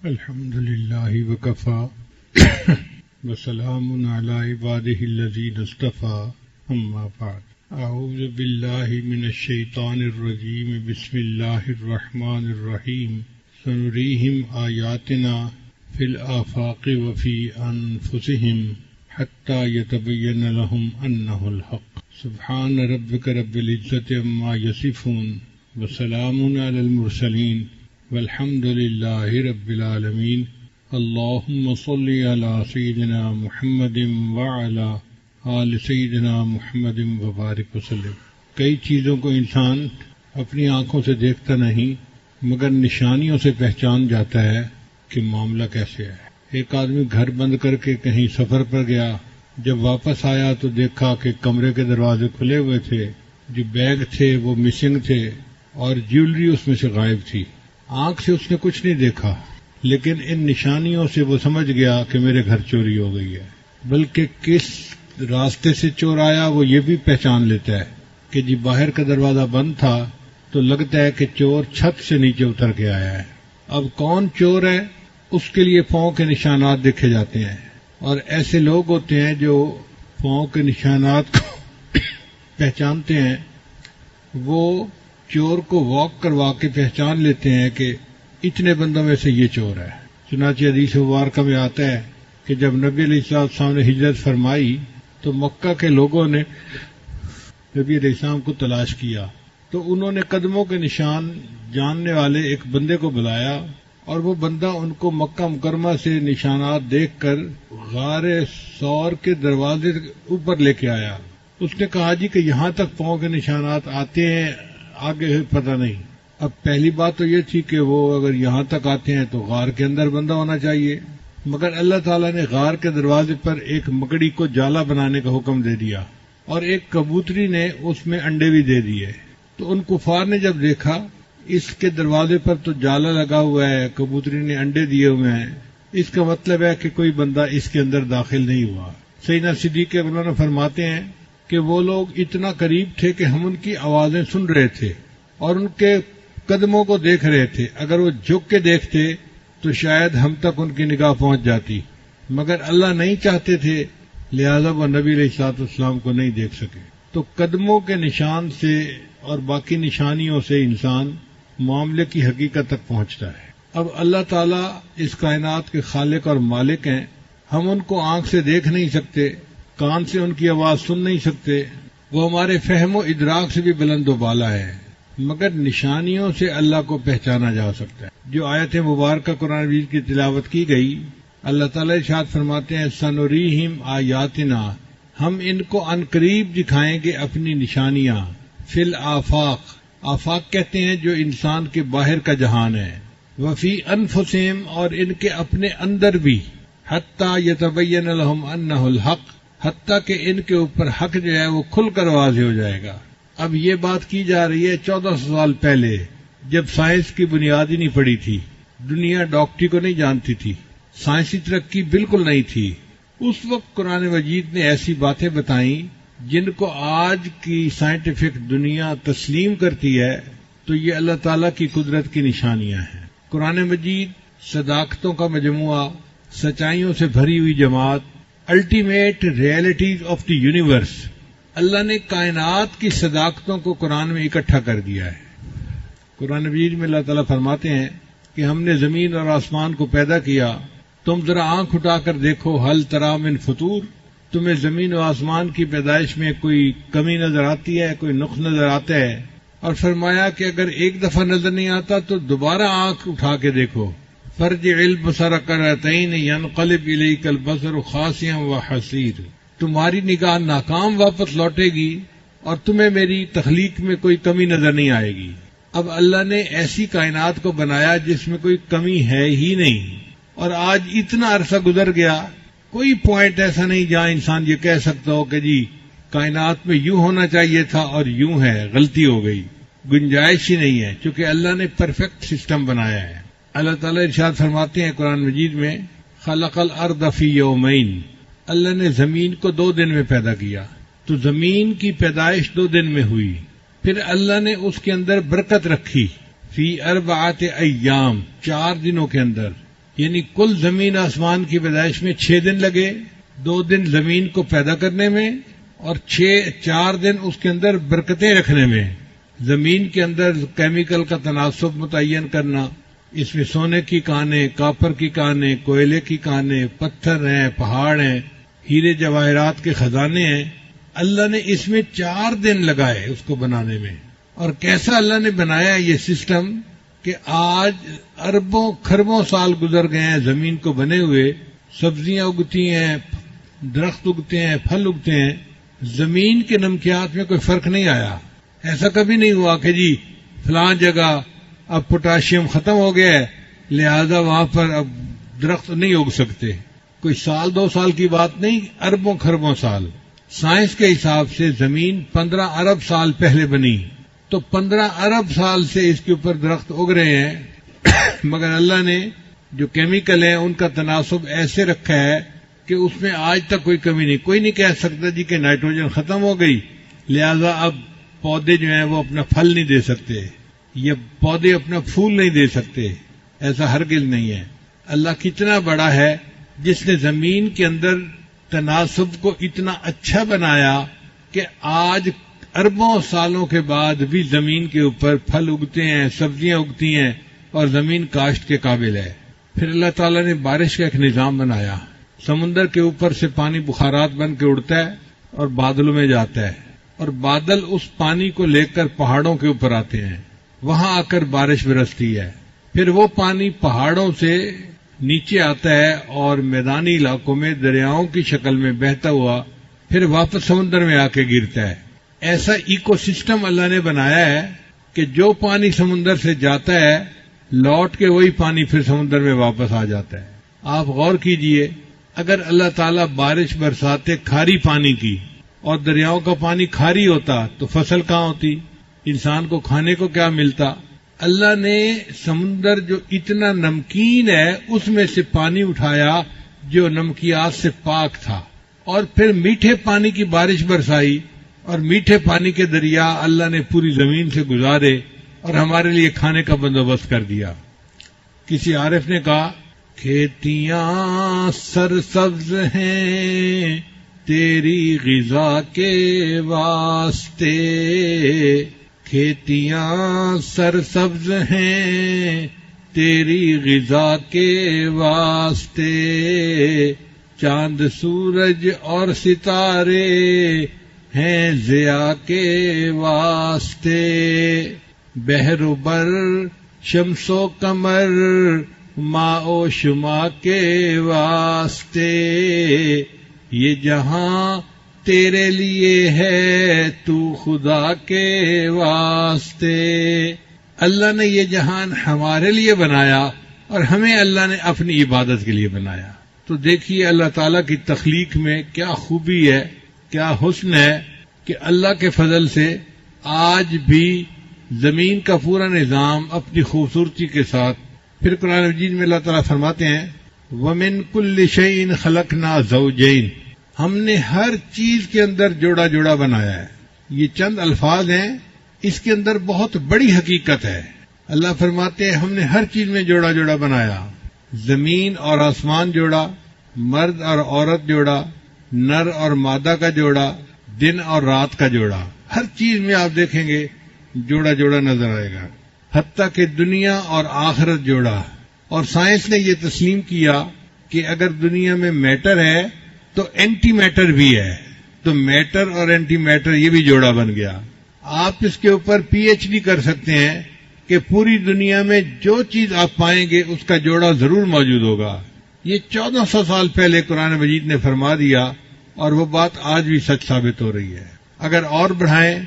الحمد لله وكفى وسلام على عباده الذين اصطفى أما بعد أعوذ بالله من الشيطان الرجيم بسم الله الرحمن الرحيم سنريهم آياتنا في الآفاق وفي أنفسهم حتى يتبين لهم أنه الحق سبحان ربك رب العزة عما يصفون وسلام على المرسلين والحمد لله رب العالمين اللهم صل على سيدنا محمد وعلى آل سيدنا محمد وبارک وسلم۔ کئی چیزوں کو انسان اپنی آنکھوں سے دیکھتا نہیں مگر نشانیوں سے پہچان جاتا ہے کہ معاملہ کیسے ہے۔ ایک آدمی گھر بند کر کے کہیں سفر پر گیا، جب واپس آیا تو دیکھا کہ کمرے کے دروازے کھلے ہوئے تھے، جو بیگ تھے وہ مسنگ تھے اور جیولری اس میں سے غائب تھی۔ آنکھ سے اس نے کچھ نہیں دیکھا لیکن ان نشانیوں سے وہ سمجھ گیا کہ میرے گھر چوری ہو گئی ہے، بلکہ کس راستے سے چور آیا وہ یہ بھی پہچان لیتا ہے کہ جی باہر کا دروازہ بند تھا تو لگتا ہے کہ چور چھت سے نیچے اتر کے آیا ہے۔ اب کون چور ہے اس کے لیے پاؤں کے نشانات دیکھے جاتے ہیں، اور ایسے لوگ ہوتے ہیں جو پاؤں کے نشانات کو پہچانتے ہیں، وہ چور کو واک کروا کے پہچان لیتے ہیں کہ اتنے بندوں میں سے یہ چور ہے۔ چنانچہ حدیث مبارکہ میں آتا ہے کہ جب نبی علیہ السلام نے ہجرت فرمائی تو مکہ کے لوگوں نے نبی علیہ السلام کو تلاش کیا، تو انہوں نے قدموں کے نشان جاننے والے ایک بندے کو بلایا، اور وہ بندہ ان کو مکہ مکرمہ سے نشانات دیکھ کر غار ثور کے دروازے اوپر لے کے آیا۔ اس نے کہا جی کہ یہاں تک پاؤں کے نشانات آتے ہیں، آگے پتہ نہیں۔ اب پہلی بات تو یہ تھی کہ وہ اگر یہاں تک آتے ہیں تو غار کے اندر بندہ ہونا چاہیے، مگر اللہ تعالیٰ نے غار کے دروازے پر ایک مکڑی کو جالا بنانے کا حکم دے دیا، اور ایک کبوتری نے اس میں انڈے بھی دے دیے۔ تو ان کفار نے جب دیکھا اس کے دروازے پر تو جالا لگا ہوا ہے، کبوتری نے انڈے دیے ہوئے ہیں، اس کا مطلب ہے کہ کوئی بندہ اس کے اندر داخل نہیں ہوا۔ سیدنا صدیق اکبر فرماتے ہیں کہ وہ لوگ اتنا قریب تھے کہ ہم ان کی آوازیں سن رہے تھے اور ان کے قدموں کو دیکھ رہے تھے، اگر وہ جھک کے دیکھتے تو شاید ہم تک ان کی نگاہ پہنچ جاتی، مگر اللہ نہیں چاہتے تھے، لہذا وہ نبی علیہ الصلوۃ والسلام کو نہیں دیکھ سکے۔ تو قدموں کے نشان سے اور باقی نشانیوں سے انسان معاملے کی حقیقت تک پہنچتا ہے۔ اب اللہ تعالیٰ اس کائنات کے خالق اور مالک ہیں، ہم ان کو آنکھ سے دیکھ نہیں سکتے، کان سے ان کی آواز سن نہیں سکتے، وہ ہمارے فہم و ادراک سے بھی بلند و بالا ہے، مگر نشانیوں سے اللہ کو پہچانا جا سکتا ہے۔ جو آیت مبارکہ قرآن مجید کی تلاوت کی گئی، اللہ تعالیٰ ارشاد فرماتے ہیں سنریہم آیاتنا، ہم ان کو عنقریب دکھائیں گے اپنی نشانیاں، فی الآفاق، آفاق کہتے ہیں جو انسان کے باہر کا جہان ہے، وفی انفسہم، اور ان کے اپنے اندر بھی، حتی یتبین لہم انہ الحق، حتیٰ کہ ان کے اوپر حق جو ہے وہ کھل کر واضح ہو جائے گا۔ اب یہ بات کی جا رہی ہے 1400 سال پہلے، جب سائنس کی بنیاد ہی نہیں پڑی تھی، دنیا ڈاکٹری کو نہیں جانتی تھی، سائنسی ترقی بالکل نہیں تھی۔ اس وقت قرآن مجید نے ایسی باتیں بتائیں جن کو آج کی سائنٹیفک دنیا تسلیم کرتی ہے، تو یہ اللہ تعالیٰ کی قدرت کی نشانیاں ہیں۔ قرآن مجید صداقتوں کا مجموعہ، سچائیوں سے بھری ہوئی جماعت، ultimate realities of the universe, اللہ نے کائنات کی صداقتوں کو قرآن میں اکٹھا کر دیا ہے۔ قرآن مجید میں اللہ تعالیٰ فرماتے ہیں کہ ہم نے زمین اور آسمان کو پیدا کیا، تم ذرا آنکھ اٹھا کر دیکھو، ہل تری من فطور، تمہیں زمین و آسمان کی پیدائش میں کوئی کمی نظر آتی ہے، کوئی نقص نظر آتا ہے؟ اور فرمایا کہ اگر ایک دفعہ نظر نہیں آتا تو دوبارہ آنکھ اٹھا کے دیکھو، فرجع البصر کرتین ینقلب الیک البصر خاسئا وحسیر، تمہاری نگاہ ناکام واپس لوٹے گی اور تمہیں میری تخلیق میں کوئی کمی نظر نہیں آئے گی۔ اب اللہ نے ایسی کائنات کو بنایا جس میں کوئی کمی ہے ہی نہیں، اور آج اتنا عرصہ گزر گیا، کوئی پوائنٹ ایسا نہیں جہاں انسان یہ کہہ سکتا ہو کہ جی کائنات میں یوں ہونا چاہیے تھا اور یوں ہے، غلطی ہو گئی، گنجائش ہی نہیں ہے، چونکہ اللہ نے پرفیکٹ سسٹم بنایا ہے۔ اللہ تعالیٰ ارشاد فرماتے ہیں قرآن مجید میں خلق الارض فی یومین، اللہ نے زمین کو 2 دن میں پیدا کیا، تو زمین کی پیدائش 2 دن میں ہوئی، پھر اللہ نے اس کے اندر برکت رکھی، فی 4 ایام، 4 دنوں کے اندر، یعنی کل زمین آسمان کی پیدائش میں 6 دن لگے، 2 دن زمین کو پیدا کرنے میں اور 4 دن اس کے اندر برکتیں رکھنے میں. زمین کے اندر کیمیکل کا تناسب متعین کرنا، اس میں سونے کی کانیں، کاپر کی کانیں، کوئلے کی کانیں، پتھر ہیں، پہاڑ ہیں، ہیرے جواہرات کے خزانے ہیں. اللہ نے اس میں 4 دن لگائے اس کو بنانے میں. اور کیسا اللہ نے بنایا یہ سسٹم کہ آج اربوں کھربوں سال گزر گئے ہیں زمین کو بنے ہوئے، سبزیاں اگتی ہیں، درخت اگتے ہیں، پھل اگتے ہیں، زمین کے نمکیات میں کوئی فرق نہیں آیا. ایسا کبھی نہیں ہوا کہ جی فلاں جگہ اب پوٹاشیم ختم ہو گیا ہے لہذا وہاں پر اب درخت نہیں اگ سکتے. کوئی 2 سال کی بات نہیں، اربوں کھربوں سال. سائنس کے حساب سے زمین 15 ارب سال پہلے بنی، تو 15 ارب سال سے اس کے اوپر درخت اگ رہے ہیں مگر اللہ نے جو کیمیکل ہیں ان کا تناسب ایسے رکھا ہے کہ اس میں آج تک کوئی کمی نہیں. کوئی نہیں کہہ سکتا جی کہ نائٹروجن ختم ہو گئی لہذا اب پودے جو ہیں وہ اپنا پھل نہیں دے سکتے یا پودے اپنا پھول نہیں دے سکتے. ایسا ہرگز نہیں ہے. اللہ کتنا بڑا ہے جس نے زمین کے اندر تناسب کو اتنا اچھا بنایا کہ آج اربوں سالوں کے بعد بھی زمین کے اوپر پھل اگتے ہیں، سبزیاں اگتی ہیں اور زمین کاشت کے قابل ہے. پھر اللہ تعالیٰ نے بارش کا ایک نظام بنایا. سمندر کے اوپر سے پانی بخارات بن کے اڑتا ہے اور بادلوں میں جاتا ہے اور بادل اس پانی کو لے کر پہاڑوں کے اوپر آتے ہیں، وہاں آ کر بارش برستی ہے. پھر وہ پانی پہاڑوں سے نیچے آتا ہے اور میدانی علاقوں میں دریاؤں کی شکل میں بہتا ہوا پھر واپس سمندر میں آ کے گرتا ہے. ایسا ایکو سسٹم اللہ نے بنایا ہے کہ جو پانی سمندر سے جاتا ہے لوٹ کے وہی پانی پھر سمندر میں واپس آ جاتا ہے. آپ غور کیجئے، اگر اللہ تعالیٰ بارش برساتے کھاری پانی کی اور دریاؤں کا پانی کھاری ہوتا تو فصل کہاں ہوتی، انسان کو کھانے کو کیا ملتا. اللہ نے سمندر جو اتنا نمکین ہے اس میں سے پانی اٹھایا جو نمکیات سے پاک تھا اور پھر میٹھے پانی کی بارش برسائی اور میٹھے پانی کے دریا اللہ نے پوری زمین سے گزارے اور ہمارے لیے کھانے کا بندوبست کر دیا. کسی عارف نے کہا کھیتیاں سرسبز ہیں تیری غذا کے واسطے، کھیتیاں سرسبز ہیں تیری غذا کے واسطے، چاند سورج اور ستارے ہیں ضیاء کے واسطے، بحر و بر شمس و قمر ماء و شما کے واسطے، یہ جہاں تیرے لیے ہے تو خدا کے واسطے. اللہ نے یہ جہان ہمارے لیے بنایا اور ہمیں اللہ نے اپنی عبادت کے لیے بنایا. تو دیکھیے اللہ تعالیٰ کی تخلیق میں کیا خوبی ہے، کیا حسن ہے کہ اللہ کے فضل سے آج بھی زمین کا پورا نظام اپنی خوبصورتی کے ساتھ. پھر قرآن مجید میں اللہ تعالیٰ فرماتے ہیں وَمِن كُلِّ شَيْءٍ خَلَقْنَا زَوْجَيْنِ، ہم نے ہر چیز کے اندر جوڑا جوڑا بنایا ہے. یہ چند الفاظ ہیں، اس کے اندر بہت بڑی حقیقت ہے. اللہ فرماتے ہیں ہم نے ہر چیز میں جوڑا جوڑا بنایا. زمین اور آسمان جوڑا، مرد اور عورت جوڑا، نر اور مادہ کا جوڑا، دن اور رات کا جوڑا. ہر چیز میں آپ دیکھیں گے جوڑا جوڑا نظر آئے گا، حتیٰ کہ دنیا اور آخرت جوڑا. اور سائنس نے یہ تسلیم کیا کہ اگر دنیا میں میٹر ہے تو اینٹی میٹر بھی ہے، تو میٹر اور اینٹی میٹر یہ بھی جوڑا بن گیا. آپ اس کے اوپر پی ایچ ڈی کر سکتے ہیں کہ پوری دنیا میں جو چیز آپ پائیں گے اس کا جوڑا ضرور موجود ہوگا. یہ 1400 سال پہلے قرآن مجید نے فرما دیا اور وہ بات آج بھی سچ ثابت ہو رہی ہے. اگر اور بڑھائیں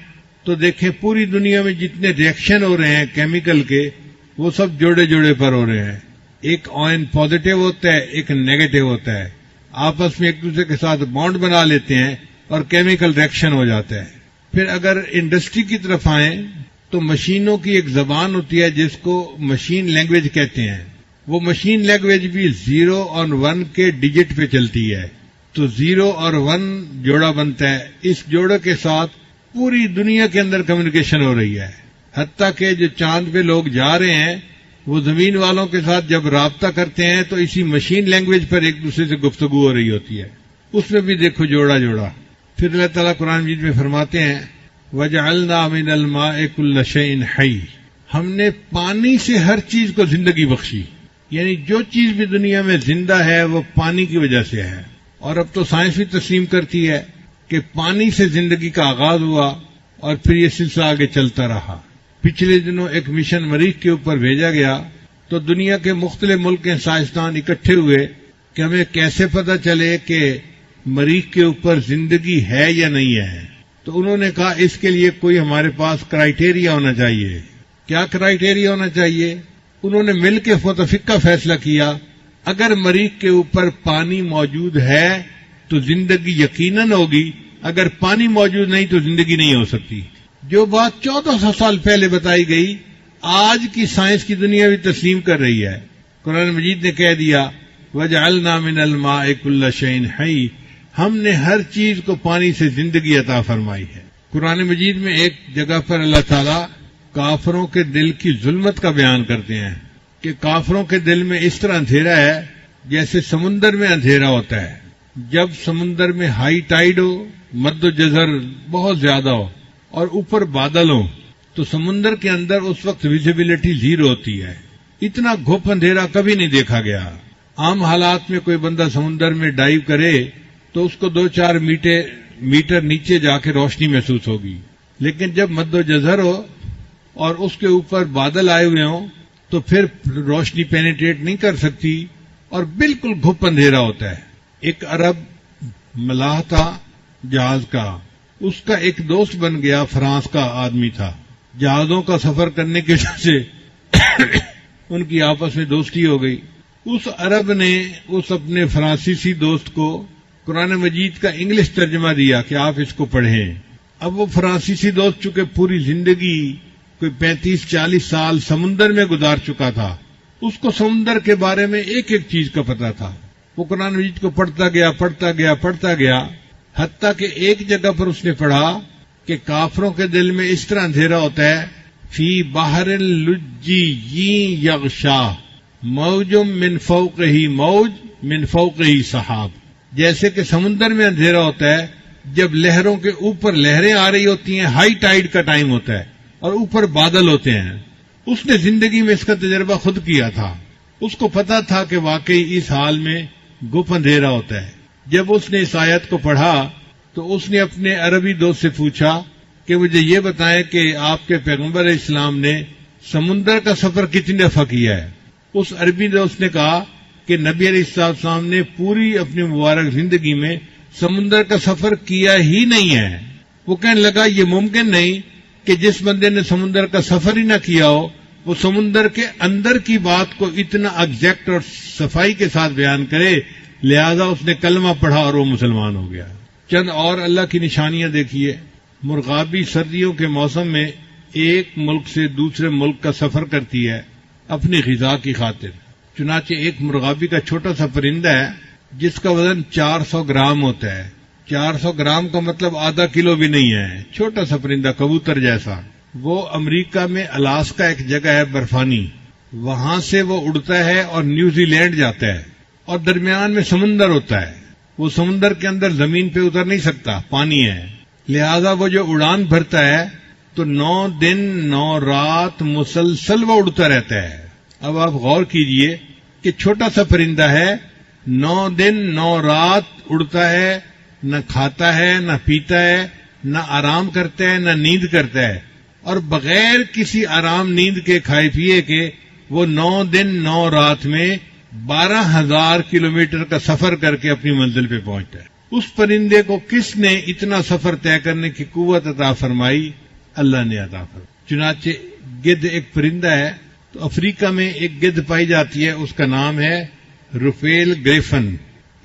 تو دیکھیں پوری دنیا میں جتنے ریئیکشن ہو رہے ہیں کیمیکل کے وہ سب جوڑے جوڑے پر ہو رہے ہیں. ایک آئن پازیٹو ہوتا ہے، ایک نیگیٹو ہوتا ہے، آپس میں ایک دوسرے کے ساتھ بانڈ بنا لیتے ہیں اور کیمیکل ریئیکشن ہو جاتا ہے. پھر اگر انڈسٹری کی طرف آئیں تو مشینوں کی ایک زبان ہوتی ہے جس کو مشین لینگویج کہتے ہیں. وہ مشین لینگویج بھی 0 اور 1 کے ڈیجٹ پہ چلتی ہے. تو 0 اور 1 جوڑا بنتا ہے. اس جوڑے کے ساتھ پوری دنیا کے اندر کمیونیکیشن ہو رہی ہے. حتیٰ کہ جو چاند پہ لوگ جا رہے ہیں وہ زمین والوں کے ساتھ جب رابطہ کرتے ہیں تو اسی مشین لینگویج پر ایک دوسرے سے گفتگو ہو رہی ہوتی ہے. اس میں بھی دیکھو جوڑا جوڑا. پھر اللہ تعالیٰ قرآن مجید میں فرماتے ہیں وَجَعَلْنَا مِنَ الْمَاءِ كُلَّ شَيْءٍ حَيٍّ، ہم نے پانی سے ہر چیز کو زندگی بخشی. یعنی جو چیز بھی دنیا میں زندہ ہے وہ پانی کی وجہ سے ہے. اور اب تو سائنس بھی تسلیم کرتی ہے کہ پانی سے زندگی کا آغاز ہوا اور پھر یہ سلسلہ آگے چلتا رہا. پچھلے دنوں ایک مشن مریخ کے اوپر بھیجا گیا تو دنیا کے مختلف ملک کے سائنسدان اکٹھے ہوئے کہ ہمیں کیسے پتہ چلے کہ مریخ کے اوپر زندگی ہے یا نہیں ہے. تو انہوں نے کہا اس کے لیے کوئی ہمارے پاس کرائیٹیریا ہونا چاہیے. کیا کرائیٹیریا ہونا چاہیے؟ انہوں نے مل کے متفقہ فیصلہ کیا اگر مریخ کے اوپر پانی موجود ہے تو زندگی یقیناً ہوگی، اگر پانی موجود نہیں تو زندگی نہیں ہو سکتی. جو بات 1400 سال پہلے بتائی گئی آج کی سائنس کی دنیا بھی تسلیم کر رہی ہے. قرآن مجید نے کہہ دیا وَجَعَلْنَا مِنَ الْمَاءِ كُلَّ شَيْءٍ حَيٍّ، ہم نے ہر چیز کو پانی سے زندگی عطا فرمائی ہے. قرآن مجید میں ایک جگہ پر اللہ تعالیٰ کافروں کے دل کی ظلمت کا بیان کرتے ہیں کہ کافروں کے دل میں اس طرح اندھیرا ہے جیسے سمندر میں اندھیرا ہوتا ہے. جب سمندر میں ہائی ٹائیڈ ہو، مد و جزر بہت زیادہ ہو اور اوپر بادل ہو تو سمندر کے اندر اس وقت ویزیبلٹی زیرو ہوتی ہے. اتنا گھپ اندھیرا کبھی نہیں دیکھا گیا. عام حالات میں کوئی بندہ سمندر میں ڈائیو کرے تو اس کو 2-4 میٹر نیچے جا کے روشنی محسوس ہوگی، لیکن جب مد و جزر ہو اور اس کے اوپر بادل آئے ہوئے ہوں تو پھر روشنی پینیٹریٹ نہیں کر سکتی اور بالکل گھپ اندھیرا ہوتا ہے. ایک عرب ملاح تھا جہاز کا، اس کا ایک دوست بن گیا، فرانس کا آدمی تھا. جہازوں کا سفر کرنے کی وجہ سے ان کی آپس میں دوستی ہو گئی. اس عرب نے اس اپنے فرانسیسی دوست کو قرآن مجید کا انگلش ترجمہ دیا کہ آپ اس کو پڑھیں. اب وہ فرانسیسی دوست چونکہ پوری زندگی کوئی 35-40 سال سمندر میں گزار چکا تھا، اس کو سمندر کے بارے میں ایک ایک چیز کا پتہ تھا. وہ قرآن مجید کو پڑھتا گیا حتیٰ کہ ایک جگہ پر اس نے پڑھا کہ کافروں کے دل میں اس طرح اندھیرا ہوتا ہے فی بحر لجی یغشا موج من فوقہ موج من فوقہ سحاب، جیسے کہ سمندر میں اندھیرا ہوتا ہے جب لہروں کے اوپر لہریں آ رہی ہوتی ہیں، ہائی ٹائیڈ کا ٹائم ہوتا ہے اور اوپر بادل ہوتے ہیں. اس نے زندگی میں اس کا تجربہ خود کیا تھا. اس کو پتا تھا کہ واقعی اس حال میں گپ اندھیرا ہوتا ہے. جب اس نے اس آیت کو پڑھا تو اس نے اپنے عربی دوست سے پوچھا کہ مجھے یہ بتائیں کہ آپ کے پیغمبر اسلام نے سمندر کا سفر کتنی دفعہ کیا ہے؟ اس عربی دوست نے کہا کہ نبی علیہ السلام نے پوری اپنی مبارک زندگی میں سمندر کا سفر کیا ہی نہیں ہے. وہ کہنے لگا یہ ممکن نہیں کہ جس بندے نے سمندر کا سفر ہی نہ کیا ہو وہ سمندر کے اندر کی بات کو اتنا ایگزیکٹ اور صفائی کے ساتھ بیان کرے. لہذا اس نے کلمہ پڑھا اور وہ مسلمان ہو گیا. چند اور اللہ کی نشانیاں دیکھیے. مرغابی سردیوں کے موسم میں ایک ملک سے دوسرے ملک کا سفر کرتی ہے اپنی غذا کی خاطر. چنانچہ ایک مرغابی کا چھوٹا سا پرندہ ہے جس کا وزن 400 گرام ہوتا ہے. 400 گرام کا مطلب آدھا کلو بھی نہیں ہے. چھوٹا سا پرندہ کبوتر جیسا. وہ امریکہ میں الاسکا ایک جگہ ہے برفانی، وہاں سے وہ اڑتا ہے اور نیوزی لینڈ جاتا ہے اور درمیان میں سمندر ہوتا ہے. وہ سمندر کے اندر زمین پہ اتر نہیں سکتا، پانی ہے. لہذا وہ جو اڑان بھرتا ہے تو 9 دن 9 رات مسلسل وہ اڑتا رہتا ہے. اب آپ غور کیجئے کہ چھوٹا سا پرندہ ہے، 9 دن 9 رات اڑتا ہے، نہ کھاتا ہے نہ پیتا ہے، نہ آرام کرتا ہے نہ نیند کرتا ہے، اور بغیر کسی آرام نیند کے کھائے پیے کے وہ 9 دن 9 رات میں 12,000 کلومیٹر کا سفر کر کے اپنی منزل پہ پہنچتا ہے. اس پرندے کو کس نے اتنا سفر طے کرنے کی قوت عطا فرمائی؟ اللہ نے عطا فرمائی. چنانچہ گدھ ایک پرندہ ہے، تو افریقہ میں ایک گدھ پائی جاتی ہے، اس کا نام ہے رفیل گریفن.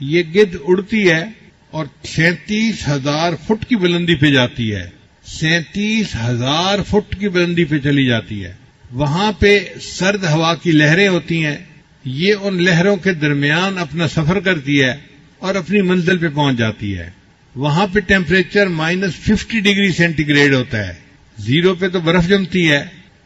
یہ گدھ اڑتی ہے اور 37,000 فٹ کی بلندی پہ جاتی ہے. 37,000 فٹ کی بلندی پہ چلی جاتی ہے. وہاں پہ سرد ہوا کی لہریں ہوتی ہیں. یہ ان لہروں کے درمیان اپنا سفر کرتی ہے اور اپنی منزل پہ پہنچ جاتی ہے. وہاں پہ ٹیمپریچر -50 ڈگری سینٹی گریڈ ہوتا ہے. 0 پہ تو برف جمتی ہے،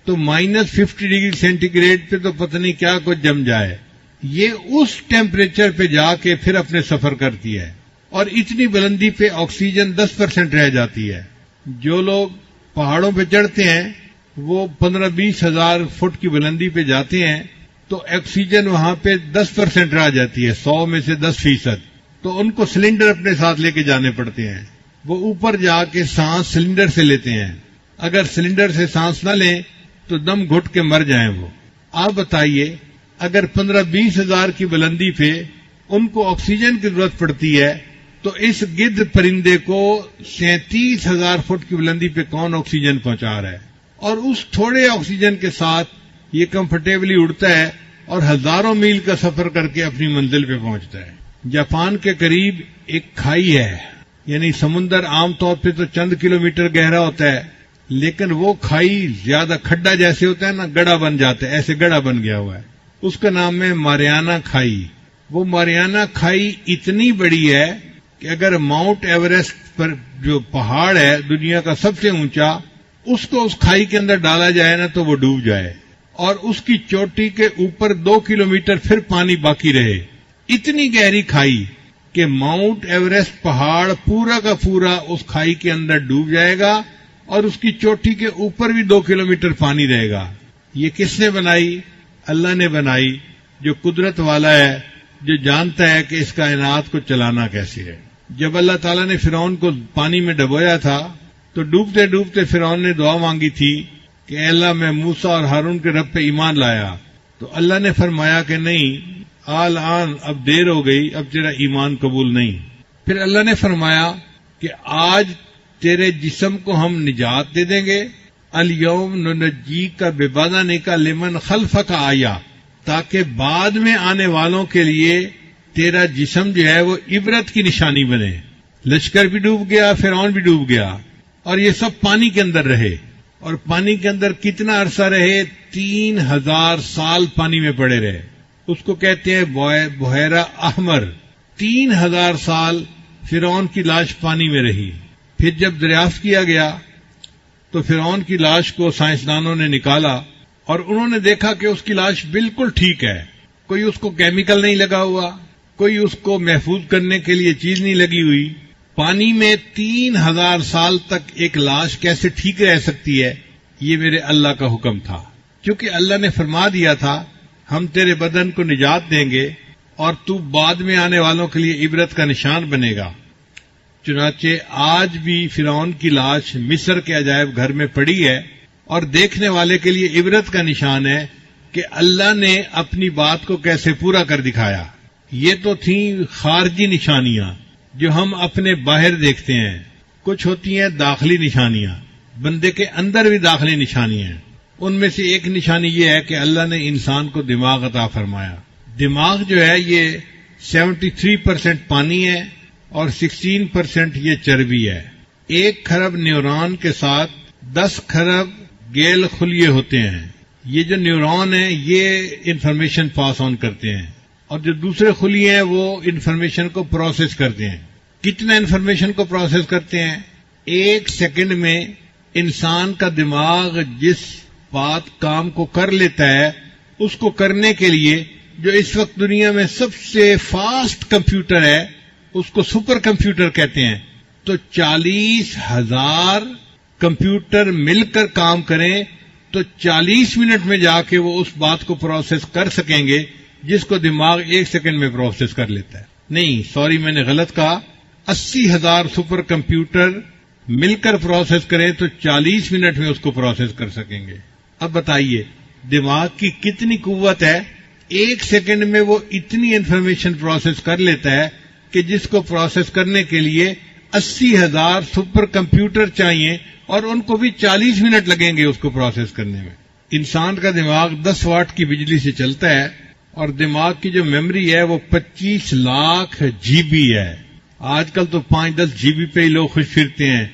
تو -50 ڈگری سینٹی گریڈ پہ تو پتہ نہیں کیا کچھ جم جائے. یہ اس ٹیمپریچر پہ جا کے پھر اپنے سفر کرتی ہے اور اتنی بلندی پہ آکسیجن 10% رہ جاتی ہے. جو لوگ پہاڑوں پہ چڑھتے ہیں وہ 15-20 ہزار فٹ کی بلندی پہ جاتے ہیں تو آکسیجن وہاں پہ 10% رہ جاتی ہے، 100 میں سے 10%. تو ان کو سلنڈر اپنے ساتھ لے کے جانے پڑتے ہیں. وہ اوپر جا کے سانس سلنڈر سے لیتے ہیں. اگر سلنڈر سے سانس نہ لیں تو دم گھٹ کے مر جائیں وہ. آپ بتائیے اگر 15-20 ہزار کی بلندی پہ ان کو آکسیجن کی ضرورت پڑتی ہے تو اس گدھ پرندے کو 37,000 فٹ کی بلندی پہ کون آکسیجن پہنچا رہا ہے؟ اور اس تھوڑے آکسیجن کے ساتھ یہ کمفرٹیبلی اڑتا ہے اور ہزاروں میل کا سفر کر کے اپنی منزل پہ پہنچتا ہے. جاپان کے قریب ایک کھائی ہے، یعنی سمندر عام طور پہ تو چند کلومیٹر گہرا ہوتا ہے لیکن وہ کھائی زیادہ کھڈا جیسے ہوتا ہے نا، گڑھا بن جاتا ہے، ایسے گڑھا بن گیا ہوا ہے. اس کا نام ہے ماریانا کھائی. وہ ماریانا کھائی اتنی بڑی ہے کہ اگر ماؤنٹ ایوریسٹ پر جو پہاڑ ہے دنیا کا سب سے اونچا، اس کو اس کھائی کے اندر ڈالا جائے نا تو وہ ڈوب جائے اور اس کی چوٹی کے اوپر 2 کلومیٹر پھر پانی باقی رہے. اتنی گہری کھائی کہ ماؤنٹ ایوریسٹ پہاڑ پورا کا پورا اس کھائی کے اندر ڈوب جائے گا اور اس کی چوٹی کے اوپر بھی 2 کلومیٹر پانی رہے گا. یہ کس نے بنائی؟ اللہ نے بنائی، جو قدرت والا ہے، جو جانتا ہے کہ اس کائنات کو چلانا کیسے ہے. جب اللہ تعالیٰ نے فرعون کو پانی میں ڈبویا تھا تو ڈوبتے ڈوبتے فرعون نے دعا مانگی تھی کہ اے اللہ میں موسیٰ اور ہارون کے رب پہ ایمان لایا. تو اللہ نے فرمایا کہ نہیں، آن اب دیر ہو گئی، اب تیرا ایمان قبول نہیں. پھر اللہ نے فرمایا کہ آج تیرے جسم کو ہم نجات دے دیں گے، الیوم ننجیک ببدنک لمن خلفک آیا، تاکہ بعد میں آنے والوں کے لیے تیرا جسم جو ہے وہ عبرت کی نشانی بنے. لشکر بھی ڈوب گیا، فرعون بھی ڈوب گیا اور یہ سب پانی کے اندر رہے. اور پانی کے اندر کتنا عرصہ رہے؟ 3,000 سال پانی میں پڑے رہے. اس کو کہتے ہیں بحیرہ احمر. 3,000 سال فرعون کی لاش پانی میں رہی. پھر جب دریافت کیا گیا تو فرعون کی لاش کو سائنسدانوں نے نکالا اور انہوں نے دیکھا کہ اس کی لاش بالکل ٹھیک ہے. کوئی اس کو کیمیکل نہیں لگا ہوا، کوئی اس کو محفوظ کرنے کے لیے چیز نہیں لگی ہوئی. پانی میں 3,000 سال تک ایک لاش کیسے ٹھیک رہ سکتی ہے؟ یہ میرے اللہ کا حکم تھا، کیونکہ اللہ نے فرما دیا تھا ہم تیرے بدن کو نجات دیں گے اور تو بعد میں آنے والوں کے لیے عبرت کا نشان بنے گا. چنانچہ آج بھی فرعون کی لاش مصر کے عجائب گھر میں پڑی ہے اور دیکھنے والے کے لیے عبرت کا نشان ہے کہ اللہ نے اپنی بات کو کیسے پورا کر دکھایا. یہ تو تھیں خارجی نشانیاں جو ہم اپنے باہر دیکھتے ہیں. کچھ ہوتی ہیں داخلی نشانیاں، بندے کے اندر بھی داخلی نشانیاں ہیں. ان میں سے ایک نشانی یہ ہے کہ اللہ نے انسان کو دماغ عطا فرمایا. دماغ جو ہے یہ 73% پانی ہے اور 16% یہ چربی ہے. 1 کھرب نیورون کے ساتھ 10 کھرب گیل خلیے ہوتے ہیں. یہ جو نیورون ہیں یہ انفارمیشن پاس آن کرتے ہیں اور جو دوسرے خلیے ہیں وہ انفارمیشن کو پروسیس کرتے ہیں. کتنا انفارمیشن کو پروسیس کرتے ہیں؟ 1 سیکنڈ میں انسان کا دماغ جس بات کام کو کر لیتا ہے اس کو کرنے کے لیے جو اس وقت دنیا میں سب سے فاسٹ کمپیوٹر ہے اس کو سپر کمپیوٹر کہتے ہیں. تو 40,000 کمپیوٹر مل کر کام کریں تو 40 منٹ میں جا کے وہ اس بات کو پروسیس کر سکیں گے جس کو دماغ 1 سیکنڈ میں پروسیس کر لیتا ہے. نہیں، سوری میں نے غلط کہا. 80,000 سپر کمپیوٹر مل کر پروسیس کریں تو 40 منٹ میں اس کو پروسیس کر سکیں گے. اب بتائیے دماغ کی کتنی قوت ہے؟ 1 سیکنڈ میں وہ اتنی انفارمیشن پروسیس کر لیتا ہے کہ جس کو پروسیس کرنے کے لیے 80,000 سپر کمپیوٹر چاہیے اور ان کو بھی 40 منٹ لگیں گے اس کو پروسیس کرنے میں. انسان کا دماغ 10 واٹ کی بجلی سے چلتا ہے اور دماغ کی جو میموری ہے وہ 25 لاکھ GB ہے. آج کل تو 5-10 GB پہ ہی لوگ خوش پھرتے ہیں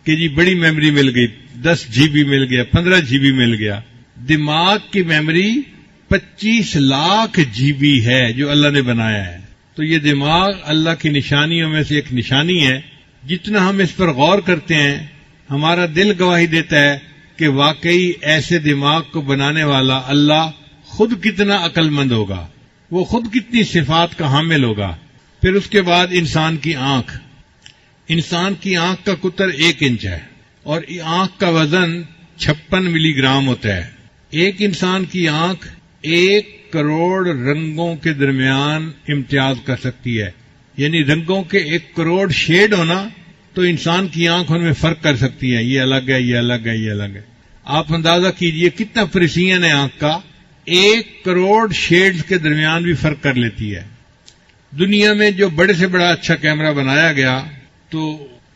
کہ جی بڑی میموری مل گئی، 10 GB مل گیا، 15 GB مل گیا. دماغ کی میموری 25 لاکھ GB ہے جو اللہ نے بنایا ہے. تو یہ دماغ اللہ کی نشانیوں میں سے ایک نشانی ہے. جتنا ہم اس پر غور کرتے ہیں ہمارا دل گواہی دیتا ہے کہ واقعی ایسے دماغ کو بنانے والا اللہ خود کتنا عقل مند ہوگا، وہ خود کتنی صفات کا حامل ہوگا۔ پھر اس کے بعد انسان کی آنکھ کا قطر 1 انچ ہے اور آنکھ کا وزن 56 ملی گرام ہوتا ہے۔ ایک انسان کی آنکھ 1 کروڑ رنگوں کے درمیان امتیاز کر سکتی ہے، یعنی رنگوں کے 1 کروڑ شیڈ ہونا تو انسان کی آنکھ ان میں فرق کر سکتی ہے، یہ الگ ہے، یہ الگ ہے، یہ الگ ہے۔ آپ اندازہ کیجئے کتنا پریسیژن ہے آنکھ کا، 1 کروڑ شیڈز کے درمیان بھی فرق کر لیتی ہے۔ دنیا میں جو بڑے سے بڑا اچھا کیمرہ بنایا گیا تو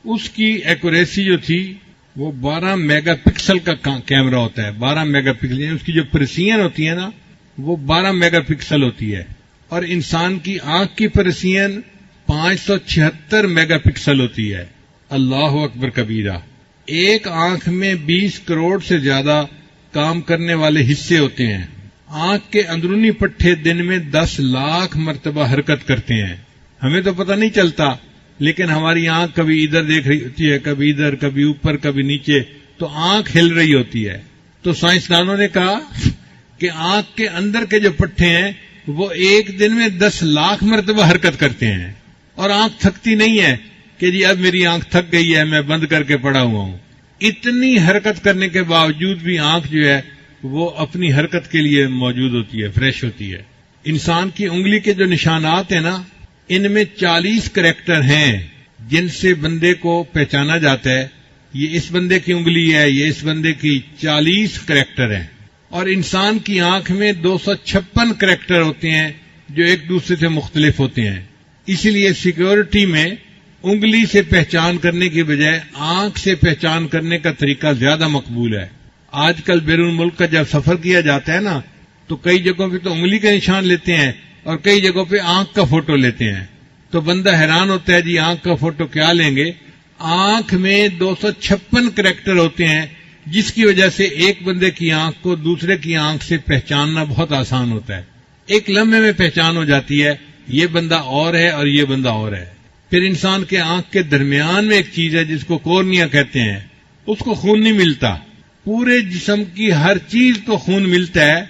اس کی ایکوریسی جو تھی وہ 12 میگا پکسل کا کیمرہ ہوتا ہے، 12 میگا پکسل، یعنی اس کی جو پریسیژن ہوتی ہے نا وہ 12 میگا پکسل ہوتی ہے، اور انسان کی آنکھ کی پریسیژن 576 میگا پکسل ہوتی ہے۔ اللہ اکبر کبیرہ۔ ایک آنکھ میں 20 کروڑ سے زیادہ کام کرنے والے حصے ہوتے ہیں۔ آنکھ کے اندرونی پٹھے دن میں 10 لاکھ مرتبہ حرکت کرتے ہیں، ہمیں تو پتہ نہیں چلتا، لیکن ہماری آنکھ کبھی ادھر دیکھ رہی ہوتی ہے، کبھی ادھر، کبھی اوپر، کبھی نیچے، تو آنکھ ہل رہی ہوتی ہے۔ تو سائنسدانوں نے کہا کہ آنکھ کے اندر کے جو پٹھے ہیں وہ ایک دن میں 10 لاکھ مرتبہ حرکت کرتے ہیں، اور آنکھ تھکتی نہیں ہے کہ جی اب میری آنکھ تھک گئی ہے میں بند کر کے پڑا ہوا ہوں۔ اتنی حرکت کرنے کے باوجود بھی آنکھ جو ہے وہ اپنی حرکت کے لیے موجود ہوتی ہے، فریش ہوتی ہے۔ انسان کی انگلی کے جو نشانات ہیں نا، ان میں 40 کریکٹر ہیں جن سے بندے کو پہچانا جاتا ہے، یہ اس بندے کی انگلی ہے، یہ اس بندے کی، 40 کریکٹر ہیں۔ اور انسان کی آنکھ میں 256 کریکٹر ہوتے ہیں جو ایک دوسرے سے مختلف ہوتے ہیں۔ اسی لیے سیکیورٹی میں انگلی سے پہچان کرنے کی بجائے آنکھ سے پہچان کرنے کا طریقہ زیادہ مقبول ہے۔ آج کل بیرون ملک کا جب سفر کیا جاتا ہے نا تو کئی جگہوں پہ تو انگلی کا نشان لیتے ہیں اور کئی جگہوں پہ آنکھ کا فوٹو لیتے ہیں، تو بندہ حیران ہوتا ہے جی آنکھ کا فوٹو کیا لیں گے۔ آنکھ میں 256 کریکٹر ہوتے ہیں جس کی وجہ سے ایک بندے کی آنکھ کو دوسرے کی آنکھ سے پہچاننا بہت آسان ہوتا ہے، ایک لمحے میں پہچان ہو جاتی ہے یہ بندہ اور ہے اور یہ بندہ اور ہے۔ پھر انسان کے آنکھ کے درمیان میں ایک چیز ہے جس کو کورنیا کہتے ہیں، اس کو خون نہیں ملتا، پورے جسم کی ہر چیز کو خون ملتا ہے،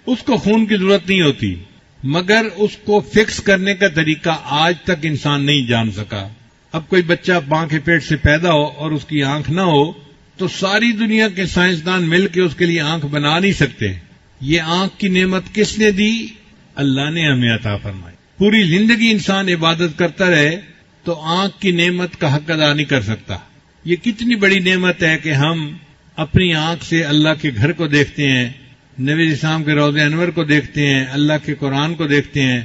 اس کو خون کی ضرورت نہیں ہوتی، مگر اس کو فکس کرنے کا طریقہ آج تک انسان نہیں جان سکا۔ اب کوئی بچہ ماں کے پیٹ سے پیدا ہو اور اس کی آنکھ نہ ہو تو ساری دنیا کے سائنسدان مل کے اس کے لیے آنکھ بنا نہیں سکتے۔ یہ آنکھ کی نعمت کس نے دی؟ اللہ نے ہمیں عطا فرمائی۔ پوری زندگی انسان عبادت کرتا رہے تو آنکھ کی نعمت کا حق ادا نہیں کر سکتا۔ یہ کتنی بڑی نعمت ہے کہ ہم اپنی آنکھ سے اللہ کے گھر کو دیکھتے ہیں، نبی اسلام کے روضہ انور کو دیکھتے ہیں، اللہ کے قرآن کو دیکھتے ہیں،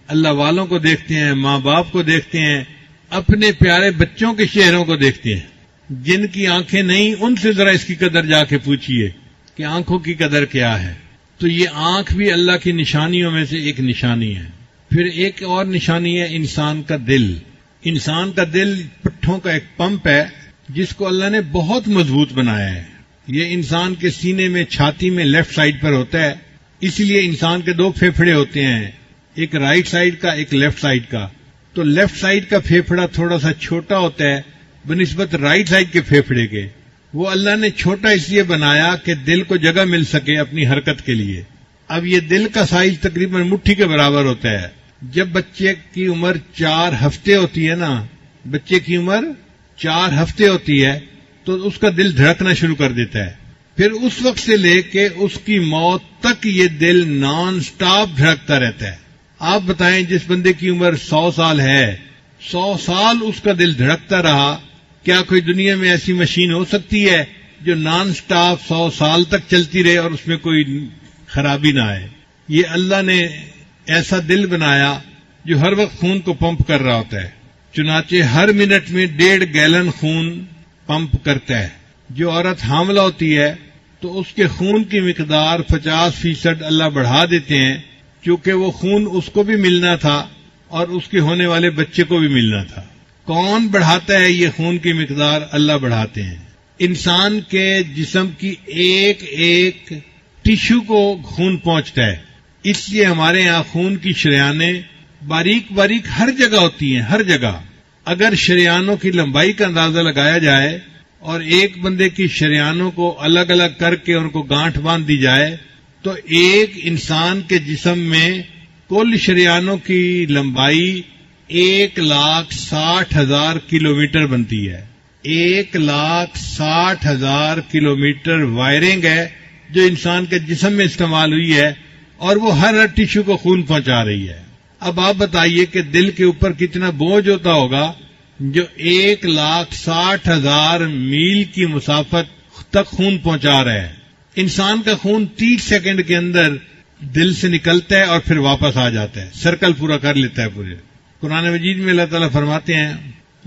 اللہ والوں کو دیکھتے ہیں، ماں باپ کو دیکھتے ہیں، اپنے پیارے بچوں کے چہروں کو دیکھتے ہیں۔ جن کی آنکھیں نہیں ان سے ذرا اس کی قدر جا کے پوچھیے کہ آنکھوں کی قدر کیا ہے۔ تو یہ آنکھ بھی اللہ کی نشانیوں میں سے ایک نشانی ہے۔ پھر ایک اور نشانی ہے انسان کا دل۔ انسان کا دل پٹھوں کا ایک پمپ ہے جس کو اللہ نے بہت مضبوط بنایا ہے۔ یہ انسان کے سینے میں، چھاتی میں لیفٹ سائڈ پر ہوتا ہے، اسی لیے انسان کے 2 پھیپھڑے ہوتے ہیں، ایک رائٹ سائڈ کا، ایک لیفٹ سائڈ کا۔ تو لیفٹ سائڈ کا پھیپھڑا تھوڑا سا چھوٹا ہوتا ہے بنسبت رائٹ سائڈ کے پھیپھڑے کے۔ وہ اللہ نے چھوٹا اس لیے بنایا کہ دل کو جگہ مل سکے اپنی حرکت کے لیے۔ اب یہ دل کا سائز تقریباً مٹھی کے برابر ہوتا ہے۔ جب بچے کی عمر 4 ہفتے ہوتی ہے نا، بچے کی عمر 4 ہفتے ہوتی ہے تو اس کا دل دھڑکنا شروع کر دیتا ہے۔ پھر اس وقت سے لے کے اس کی موت تک یہ دل نان سٹاپ دھڑکتا رہتا ہے۔ آپ بتائیں جس بندے کی عمر 100 سال ہے، 100 سال اس کا دل دھڑکتا رہا، کیا کوئی دنیا میں ایسی مشین ہو سکتی ہے جو نان سٹاپ 100 سال تک چلتی رہے اور اس میں کوئی خرابی نہ آئے؟ یہ اللہ نے ایسا دل بنایا جو ہر وقت خون کو پمپ کر رہا ہوتا ہے، چنانچہ ہر منٹ میں 1.5 گیلن خون پمپ کرتا ہے۔ جو عورت حاملہ ہوتی ہے تو اس کے خون کی مقدار 50% اللہ بڑھا دیتے ہیں، کیونکہ وہ خون اس کو بھی ملنا تھا اور اس کے ہونے والے بچے کو بھی ملنا تھا۔ کون بڑھاتا ہے یہ خون کی مقدار؟ اللہ بڑھاتے ہیں۔ انسان کے جسم کی ایک ایک ٹیشو کو خون پہنچتا ہے، اس لیے ہمارے یہاں خون کی شریانیں باریک باریک ہر جگہ ہوتی ہیں، ہر جگہ۔ اگر شریانوں کی لمبائی کا اندازہ لگایا جائے اور ایک بندے کی شریانوں کو الگ الگ کر کے ان کو گانٹھ باندھ دی جائے تو ایک انسان کے جسم میں کل شریانوں کی لمبائی 1,60,000 کلومیٹر بنتی ہے. 1,60,000 کلومیٹر وائرنگ ہے جو انسان کے جسم میں استعمال ہوئی ہے اور وہ ہر ٹیشو کو خون پہنچا رہی ہے. اب آپ بتائیے کہ دل کے اوپر کتنا بوجھ ہوتا ہوگا جو 1,60,000 میل کی مسافت تک خون پہنچا رہا ہے. انسان کا خون 30 سیکنڈ کے اندر دل سے نکلتا ہے اور پھر واپس آ جاتا ہے، سرکل پورا کر لیتا ہے پورے. قرآن مجید میں اللہ تعالیٰ فرماتے ہیں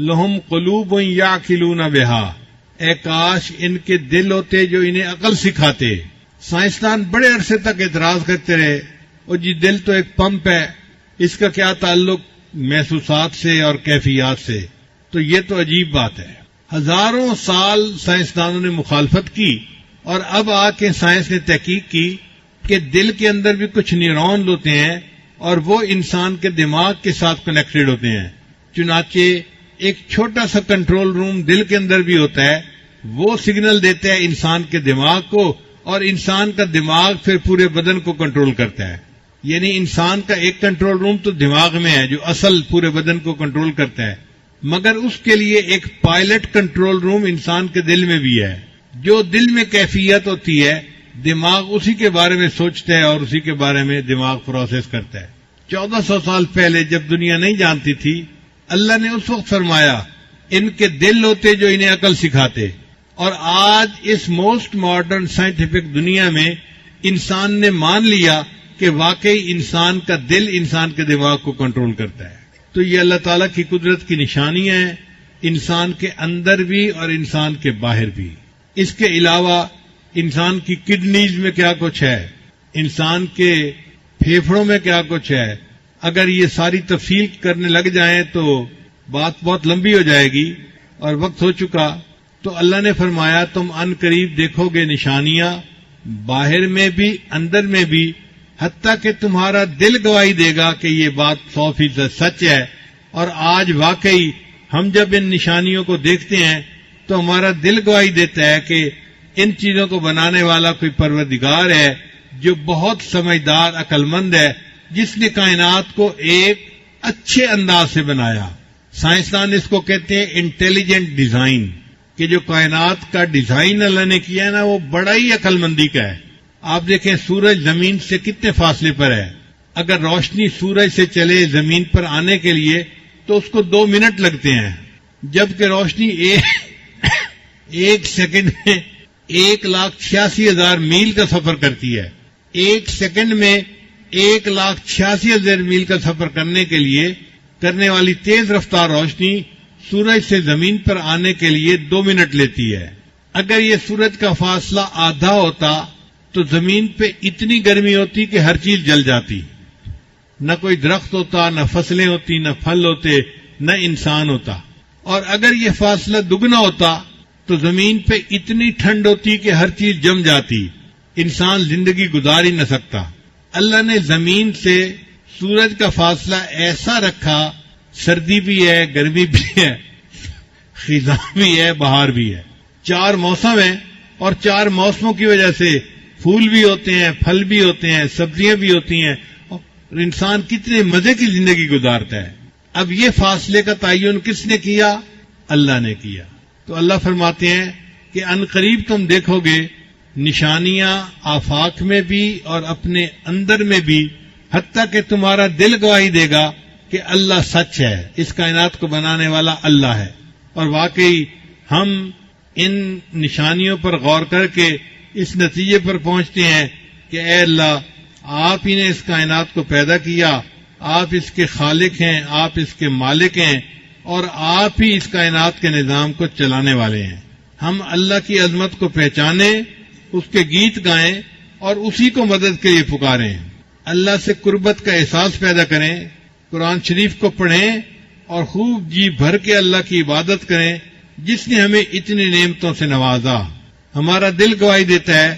لہم قلوب یعقلون بہا، اے کاش ان کے دل ہوتے جو انہیں عقل سکھاتے. سائنسدان بڑے عرصے تک اعتراض کرتے رہے اور جی دل تو ایک پمپ ہے، اس کا کیا تعلق محسوسات سے اور کیفیات سے. تو یہ تو عجیب بات ہے. ہزاروں سال سائنسدانوں نے مخالفت کی اور اب آ کے سائنس نے تحقیق کی کہ دل کے اندر بھی کچھ نیورون ہوتے ہیں اور وہ انسان کے دماغ کے ساتھ کنیکٹڈ ہوتے ہیں. چنانچہ ایک چھوٹا سا کنٹرول روم دل کے اندر بھی ہوتا ہے، وہ سگنل دیتا ہے انسان کے دماغ کو اور انسان کا دماغ پھر پورے بدن کو کنٹرول کرتا ہے. یعنی انسان کا ایک کنٹرول روم تو دماغ میں ہے جو اصل پورے بدن کو کنٹرول کرتا ہے، مگر اس کے لیے ایک پائلٹ کنٹرول روم انسان کے دل میں بھی ہے. جو دل میں کیفیت ہوتی ہے دماغ اسی کے بارے میں سوچتا ہے اور اسی کے بارے میں دماغ پروسیس کرتا ہے. 1400 سال پہلے جب دنیا نہیں جانتی تھی، اللہ نے اس وقت فرمایا ان کے دل ہوتے جو انہیں عقل سکھاتے. اور آج اس موسٹ ماڈرن سائنٹیفک دنیا میں انسان نے مان لیا کہ واقعی انسان کا دل انسان کے دماغ کو کنٹرول کرتا ہے. تو یہ اللہ تعالیٰ کی قدرت کی نشانیاں ہیں، انسان کے اندر بھی اور انسان کے باہر بھی. اس کے علاوہ انسان کی کڈنیز میں کیا کچھ ہے، انسان کے پھیپھڑوں میں کیا کچھ ہے. اگر یہ ساری تفصیل کرنے لگ جائیں تو بات بہت لمبی ہو جائے گی اور وقت ہو چکا. تو اللہ نے فرمایا تم ان قریب دیکھو گے نشانیاں باہر میں بھی اندر میں بھی، حتیٰ کہ تمہارا دل گواہی دے گا کہ یہ بات 100% سچ ہے. اور آج واقعی ہم جب ان نشانیوں کو دیکھتے ہیں تو ہمارا دل گواہی دیتا ہے کہ ان چیزوں کو بنانے والا کوئی پروردگار ہے جو بہت سمجھدار عقل مند ہے، جس نے کائنات کو ایک اچھے انداز سے بنایا. سائنسدان اس کو کہتے ہیں انٹیلیجنٹ ڈیزائن، کہ جو کائنات کا ڈیزائن اللہ نے کیا ہے نا وہ بڑا ہی عقل مندی کا ہے. آپ دیکھیں سورج زمین سے کتنے فاصلے پر ہے، اگر روشنی سورج سے چلے زمین پر آنے کے لیے تو اس کو 2 منٹ لگتے ہیں، جبکہ روشنی ایک سیکنڈ میں 1,86,000 میل کا سفر کرتی ہے. ایک سیکنڈ میں 1,86,000 میل کا سفر کرنے کے لیے کرنے والی تیز رفتار روشنی سورج سے زمین پر آنے کے لیے 2 منٹ لیتی ہے. اگر یہ سورج کا فاصلہ آدھا ہوتا تو زمین پہ اتنی گرمی ہوتی کہ ہر چیز جل جاتی، نہ کوئی درخت ہوتا، نہ فصلیں ہوتی، نہ پھل ہوتے، نہ انسان ہوتا. اور اگر یہ فاصلہ دگنا ہوتا تو زمین پہ اتنی ٹھنڈ ہوتی کہ ہر چیز جم جاتی، انسان زندگی گزار ہی نہ سکتا. اللہ نے زمین سے سورج کا فاصلہ ایسا رکھا، سردی بھی ہے، گرمی بھی ہے، خزاں بھی ہے، بہار بھی ہے. 4 موسم ہیں اور 4 موسموں کی وجہ سے پھول بھی ہوتے ہیں، پھل بھی ہوتے ہیں، سبزیاں بھی ہوتی ہیں اور انسان کتنے مزے کی زندگی گزارتا ہے. اب یہ فاصلے کا تعین کس نے کیا؟ اللہ نے کیا. تو اللہ فرماتے ہیں کہ ان قریب تم دیکھو گے نشانیاں آفاق میں بھی اور اپنے اندر میں بھی، حتیٰ کہ تمہارا دل گواہی دے گا کہ اللہ سچ ہے، اس کائنات کو بنانے والا اللہ ہے. اور واقعی ہم ان نشانیوں پر غور کر کے اس نتیجے پر پہنچتے ہیں کہ اے اللہ، آپ ہی نے اس کائنات کو پیدا کیا، آپ اس کے خالق ہیں، آپ اس کے مالک ہیں اور آپ ہی اس کائنات کے نظام کو چلانے والے ہیں. ہم اللہ کی عظمت کو پہچانیں، اس کے گیت گائیں اور اسی کو مدد کے لیے پکاریں. اللہ سے قربت کا احساس پیدا کریں، قرآن شریف کو پڑھیں اور خوب جی بھر کے اللہ کی عبادت کریں جس نے ہمیں اتنی نعمتوں سے نوازا. ہمارا دل گواہی دیتا ہے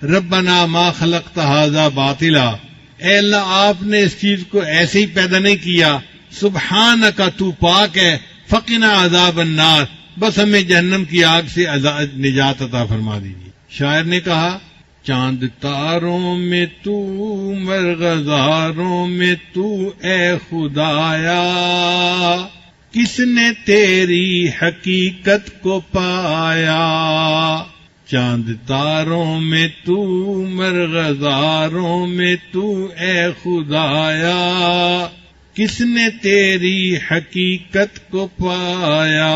ربنا ما خلقت ھذا باطلا، اے اللہ آپ نے اس چیز کو ایسے ہی پیدا نہیں کیا، سبحانک تو پاک ہے، فقنا عذاب النار، بس ہمیں جہنم کی آگ سے نجات عطا فرما دیجیے۔ شاعر نے کہا چاند تاروں میں تو مرغزاروں میں تو اے خدایا، کس نے تیری حقیقت کو پایا؟ چاند تاروں میں تو مرغزاروں میں تو اے خدایا، کس نے تیری حقیقت کو پایا؟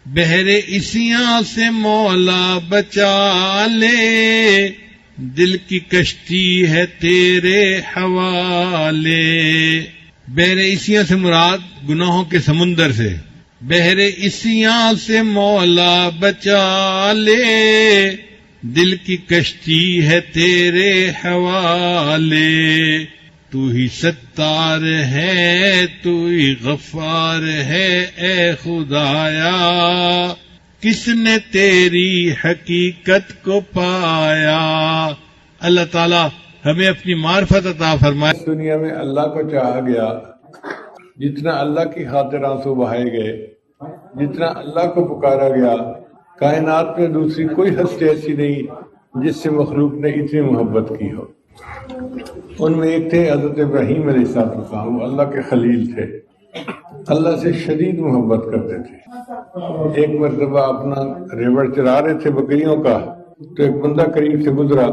بحر عصیاں سے مولا بچا لے، دل کی کشتی ہے تیرے حوالے۔ بحر عصیاں سے مراد گناہوں کے سمندر سے، بحر عصیاں سے مولا بچا لے، دل کی کشتی ہے تیرے حوالے۔ تو ہی ستار ہے تو ہی غفار ہے اے خدایا، کس نے تیری حقیقت کو پایا؟ اللہ تعالی ہمیں اپنی معرفت عطا فرمائے۔ اس دنیا میں اللہ کو چاہا گیا، جتنا اللہ کی خاطر آنسو بہائے گئے، جتنا اللہ کو پکارا گیا، کائنات میں دوسری کوئی ہستی ایسی نہیں جس سے مخلوق نے اتنی محبت کی ہو۔ ان میں ایک تھے حضرت ابراہیم علیہ السلام، وہ اللہ کے خلیل تھے، اللہ سے شدید محبت کرتے تھے۔ ایک مرتبہ اپنا ریوڑ چرا رہے تھے بکریوں کا، تو ایک بندہ قریب سے گزرا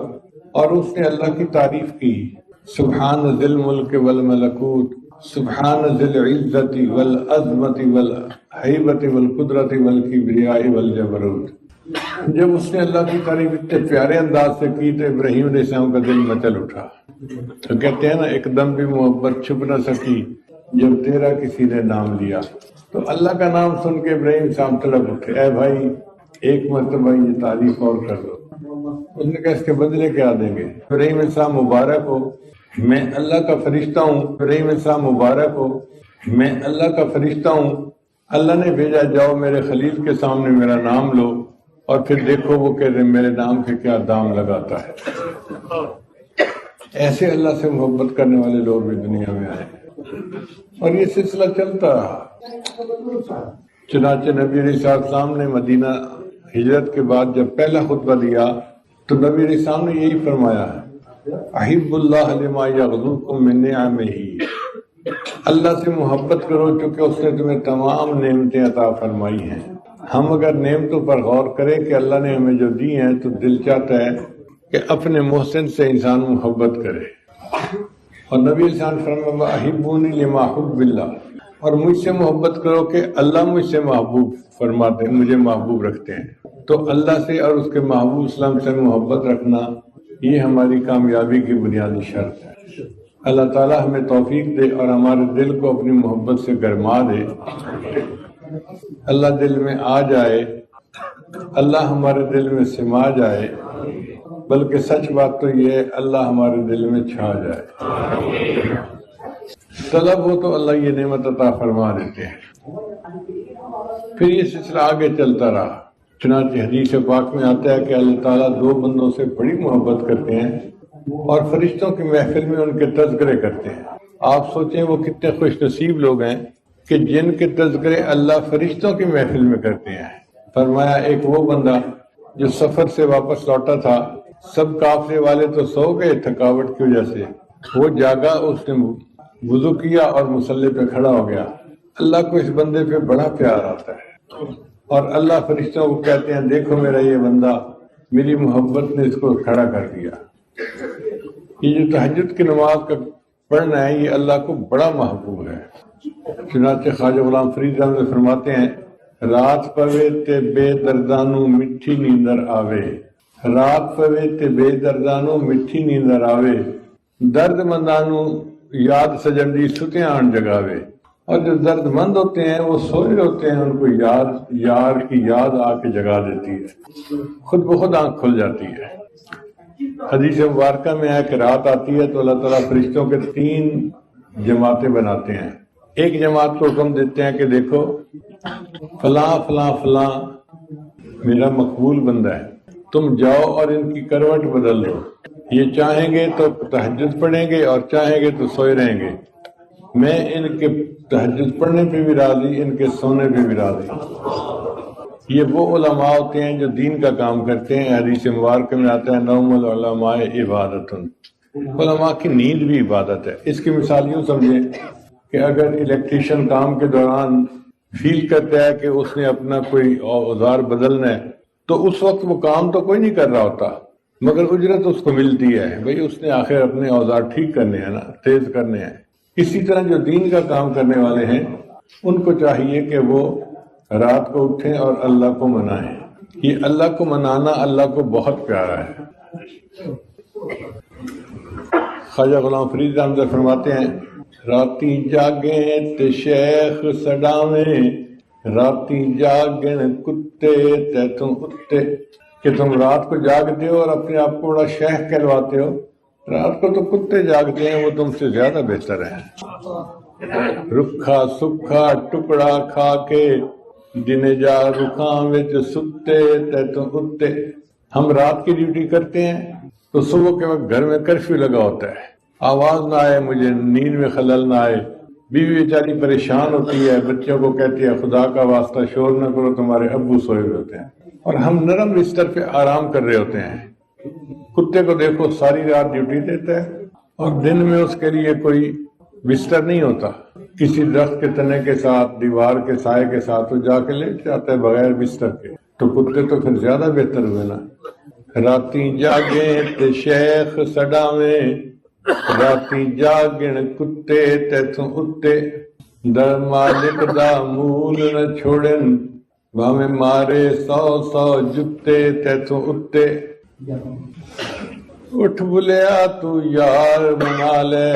اور اس نے اللہ کی تعریف کی، سبحان ذی الملک والملکوت، سبحان ذی العزت والعظمت والہیبت والقدرت والکبریاء والجبروت۔ جب اس نے اللہ کی تعریف اتنے پیارے انداز سے کی تو ابراہیم علیہ السلام کا دل مچل اٹھا۔ تو کہتے ہیں نا، ایک دم بھی محبت چھپ نہ سکی جب تیرا کسی نے نام لیا۔ تو اللہ کا نام سن کے ابراہیم صاحب تڑپ اٹھے، اے بھائی ایک مرتبہ یہ تعریف اور کر دو۔ اس نے کہا اس کے بدلے کیا دیں گے؟ ابراہیم صاحب مبارک ہو، میں اللہ کا فرشتہ ہوں۔ ابراہیم صاحب مبارک ہو، میں اللہ کا فرشتہ ہوں، اللہ نے بھیجا، جاؤ میرے خلیل کے سامنے میرا نام لو اور پھر دیکھو وہ کہتے ہیں میرے نام کے کیا دام لگاتا ہے۔ ایسے اللہ سے محبت کرنے والے لوگ بھی دنیا میں آئے اور یہ سلسلہ چلتا رہا۔ چنانچہ نبی علیہ السلام نے مدینہ ہجرت کے بعد جب پہلا خطبہ دیا تو نبی علیہ السلام نے یہی فرمایا ہے، احب اللہ لما یغزوکم من نعمہ، اللہ سے محبت کرو چونکہ اس نے تمہیں تمام نعمتیں عطا فرمائی ہیں۔ ہم اگر نعمتوں پر غور کریں کہ اللہ نے ہمیں جو دی ہیں تو دل چاہتا ہے کہ اپنے محسن سے انسان محبت کرے۔ اور نبی علیہ السلام فرمایا احبونی لما حب اللہ، اور مجھ سے محبت کرو کہ اللہ مجھ سے محبوب فرماتے ہیں، مجھے محبوب رکھتے ہیں۔ تو اللہ سے اور اس کے محبوب اسلام سے محبت رکھنا یہ ہماری کامیابی کی بنیادی شرط ہے۔ اللہ تعالی ہمیں توفیق دے اور ہمارے دل کو اپنی محبت سے گرما دے۔ اللہ دل میں آ جائے، اللہ ہمارے دل میں سما جائے، بلکہ سچ بات تو یہ ہے اللہ ہمارے دل میں چھا جائے۔ طلب ہو تو اللہ یہ نعمت عطا فرما دیتے ہیں۔ پھر یہ سلسلہ آگے چلتا رہا۔ چنانچہ حدیث پاک میں آتا ہے کہ اللہ تعالیٰ دو بندوں سے بڑی محبت کرتے ہیں اور فرشتوں کی محفل میں ان کے تذکرے کرتے ہیں۔ آپ سوچیں وہ کتنے خوش نصیب لوگ ہیں کہ جن کے تذکرے اللہ فرشتوں کی محفل میں کرتے ہیں۔ فرمایا ایک وہ بندہ جو سفر سے واپس لوٹا تھا، سب قافلے والے تو سو گئے تھکاوٹ کی وجہ سے، وہ جاگا، اس نے وضو کیا اور مصلی پہ کھڑا ہو گیا۔ اللہ کو اس بندے پہ بڑا پیار آتا ہے اور اللہ فرشتوں کو کہتے ہیں دیکھو میرا یہ بندہ، میری محبت نے اس کو کھڑا کر دیا۔ یہ جو تہجد کی نماز کا پڑھنا ہے یہ اللہ کو بڑا محبوب ہے۔ چنانچہ خواجہ غلام فرید احمد فرماتے ہیں رات پوے تے بے دردانو مٹھی نیندر آوے، رات پوے تے بے دردانو مٹھی نیندر آوے، درد مندانو یاد سجندی ستیاں آن جگاوے۔ اور جو درد مند ہوتے ہیں وہ سوئے ہوتے ہیں، ان کو یار کی یاد آ کے جگا دیتی ہے، خود بخود آنکھ کھل جاتی ہے۔ حدیث مبارکہ میں ہے کہ رات آتی ہے تو اللہ تعالیٰ فرشتوں کے 3 جماعتیں بناتے ہیں۔ ایک جماعت کو حکم دیتے ہیں کہ دیکھو فلاں فلاں فلاں میرا مقبول بندہ ہے، تم جاؤ اور ان کی کروٹ بدل دو، یہ چاہیں گے تو تہجد پڑھیں گے اور چاہیں گے تو سوئے رہیں گے، میں ان کے تہجد پڑھنے پہ بھی راضی، ان کے سونے پہ بھی راضی۔ یہ وہ علماء ہوتے ہیں جو دین کا کام کرتے ہیں. حدیث مبارک میں آتا ہے نوم العلماء عبادت، علماء کی نیند بھی عبادت ہے. اس کی مثال یوں سمجھیں کہ اگر الیکٹریشین کام کے دوران فیل کرتا ہے کہ اس نے اپنا کوئی اوزار بدلنا ہے تو اس وقت وہ کام تو کوئی نہیں کر رہا ہوتا مگر اجرت اس کو ملتی ہے، بھئی اس نے آخر اپنے اوزار ٹھیک کرنے ہیں نا، تیز کرنے ہیں. اسی طرح جو دین کا کام کرنے والے ہیں ان کو چاہیے کہ وہ رات کو اٹھیں اور اللہ کو منائیں. یہ اللہ کو منانا اللہ کو بہت پیارا ہے. خواجہ غلام فرید احمد فرماتے ہیں راتی جاگیں تے شیخ سڈاویں، راتی جاگن کتے تے تم اتے، کہ تم رات کو جاگتے ہو اور اپنے آپ کو بڑا شیخ کہلواتے ہو. رات کو تو کتے جاگتے ہیں، وہ تم سے زیادہ بہتر ہیں. رکھا سکھا ٹکڑا کھا کے دن جا رکھاں وچ ستے تے تم اتے. ہم رات کی ڈیوٹی کرتے ہیں تو صبح کے وقت گھر میں کرفیو لگا ہوتا ہے، آواز نہ آئے، مجھے نیند میں خلل نہ آئے. بیوی بیچاری پریشان ہوتی ہے، بچوں کو کہتی ہے خدا کا واسطہ شور نہ کرو، تمہارے ابو سوئے ہوئے ہوتے ہیں اور ہم نرم بستر پہ آرام کر رہے ہوتے ہیں. کتے کو دیکھو ساری رات ڈیوٹی دیتا ہے اور دن میں اس کے لیے کوئی بستر نہیں ہوتا، کسی درخت کے تنے کے ساتھ، دیوار کے سائے کے ساتھ وہ جا کے لیٹ جاتا ہے بغیر بستر کے. تو کتے تو پھر زیادہ بہتر ہوئے نا. راتی جاگیں تے شیخ سڈاویں، راتی جاگن کتے تے توں اتے، در مالک دا مول نہ چھوڑن، بھاویں مارے 100 جتے تے توں اتے. اٹھ بلیا تو یار بنا لے،